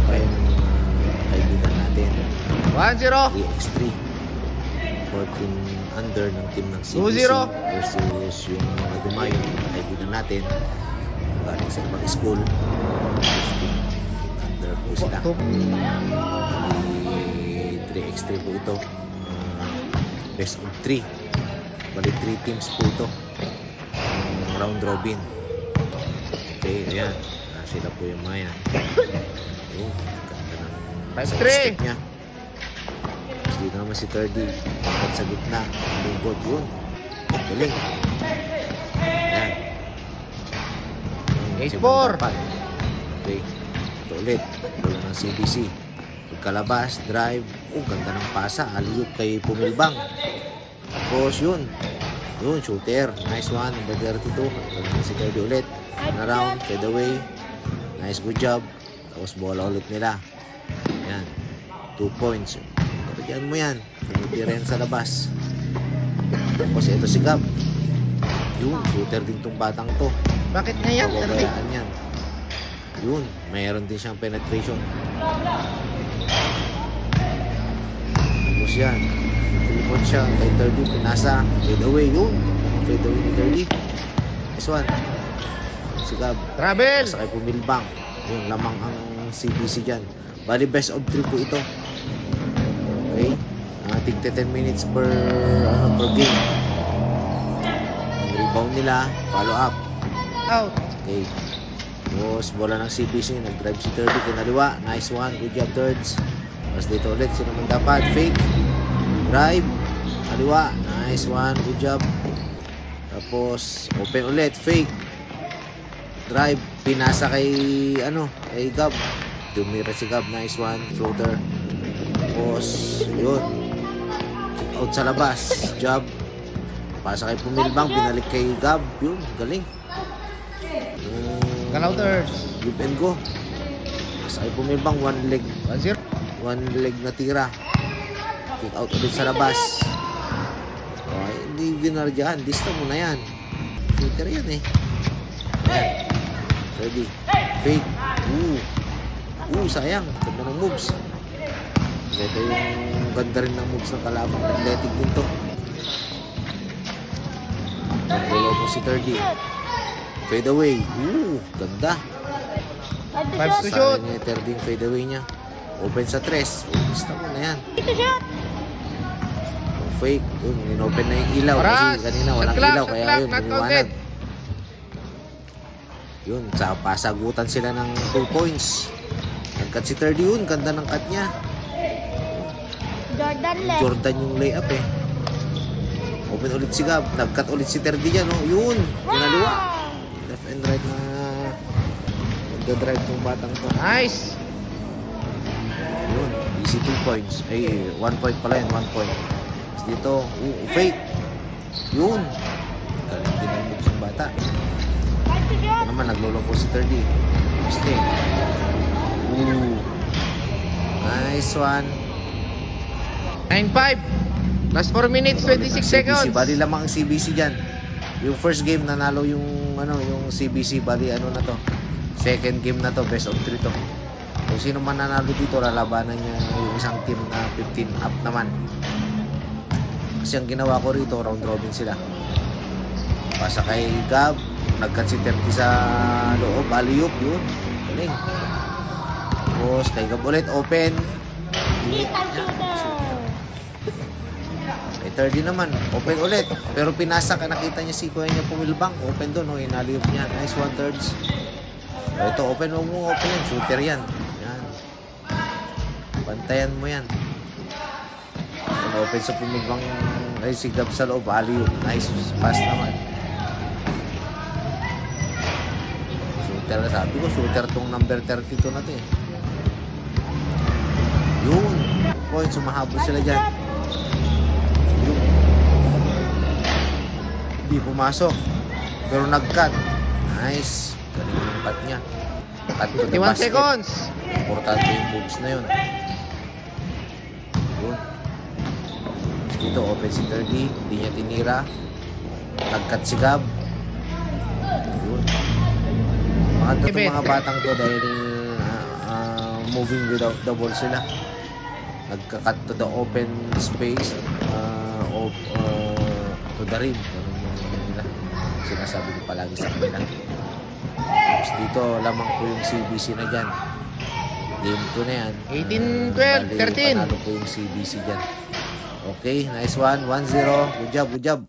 tayo ng kaibigan natin. 1-0. 3x3. 14 under ng team ng CBC 2-0 versus yung mga Dumayo na kaibigan natin. Galing sa ibang school. 15 under po sila. 3x3 po ito. Best of 3. Bali 3 teams po ito. Round robin. Okay, ayan. Sila po yung mga yan. Yung ganda ng 5-3 niya. Tapos dito naman si 30. At sa gitna. Lingkod yun. Galing. Ayan. 8-4. Okay. Ito ulit. Bola ng CBC. Pagkalabas, drive. Ganda ng pasa. Aliyup kay Pumilbang. Tapos yun. Yun, shooter. Nice one. Number 32. Ito si 30 ulit. Around. Fade away. Nice, good job. Tapos bola ulit nila. Ayan. 2 points. Kapagyan mo yan. Tumitirin sa labas. Tapos ito si Gab. Yun, shooter din tong batang to. Bakit na yan? Pababayaan yan. Yun, mayroon din siyang penetration. Tapos yan. Tulipon siya kay 30. Pinasa. Fade away. Yun. Fade away ni 30. This one. Si Gab. Travel. Nasa kay Pumilbang. Yung lamang ang CBC dyan. Bali best of 3 po ito. Okay. Tigte 10 minutes per game. Ang rebound nila. Follow up. Out. Okay. Tapos bola ng CBC. Nag-drive si 30. Kinaliwa. Nice one. Good job, thirds. Tapos dito ulit. Sino man dapat. Fake. Drive. Kaliwa. Nice one. Good job. Tapos open ulit. Fake. Drive, pinasa kay kay Gab. Tumira si Gab, nice one, floater. Tapos yun, kick out sa labas, job. Pasa kay Pumilbang, binalik kay Gab, yun, galing. Galouters. Give and go. Pasa kay Pumilbang, one leg 1-0. na tira. Kick out ulit sa labas. Hindi ginardyahan, dista mo na yan. Shooter yan eh. Ayan. Ready. Fake. Sayang. Ganda ng moves. Ito yung ganda rin ng moves ng kalaban. Athletic din to. Nagulog mo si 30. Fade away. Ganda. 5 to shoot. Sayang niya 30 yung fade away niya. Open sa 3. Basta mo na yan. Fake. In-open na yung ilaw. Kasi kanina walang ilaw. Kaya yun, niliwanag. Yun, sa pasagutan sila ng 2 points. Nag-cut si 30 yun. Ganda ng cut niya. Jordan yung layup eh. Open ulit si Gab. Nag-cut ulit si 30 dyan. Yun, kinaliwa. Left and right na nagda-drive tong batang to. Nice. Yun, easy 2 points. Ay, 1 point pala yun, 1 point. Tapos dito, fake. Yun. Galing din ang moves ng bata. Ito naman, naglulong po si 30. Mistake. Nice one. 9-5. Last 4 minutes, 26 seconds. Bali lamang ang CBC dyan. Yung first game, nanalo yung CBC. Bali na to. Second game na to, best of 3 to. Kung sino man nanalo dito, lalabanan niya yung isang team na 15 up naman. Kasi ang ginawa ko rito, round robin sila. Pasa kay Gab. Nag-cut si 30 sa loob. Aliyup yun. Galing. Tapos kay Gab ulit. Open. Kay 30 naman. Open ulit. Pero pinasa ka. Nakita niya si Kuya niya Pumilbang. Open doon. Inaliyup niya. Nice one thirds. Ito open. Huwag mo open yan. Shooter yan. Yan. Bantayan mo yan. Open sa Pumilbang. Ay si Gab sa loob. Aliyup. Nice pass naman. Shooter na sabi ko, shooter tong number 32 na to eh. Yun. Point, sumahabol sila dyan. Yun. Di pumasok. Pero nag-cut. Nice. Galing yung cut niya. Cut to the 21 basket. seconds. Importante yung moves na yun. Yun. Dito open si 30. Hindi niya tinira. Nag-cut si Gab. Yun. Mga batang to dahil moving without the ball sila. Nagka-cut to the open space, to the rim. Ganun yung nila. Sinasabi ko palagi sa kanila. Tapos dito, lamang po yung CBC na dyan. Game 2 na yan. 18-12, 13. Panalo po yung CBC dyan. Okay, nice one. 1-0. Good job, good job.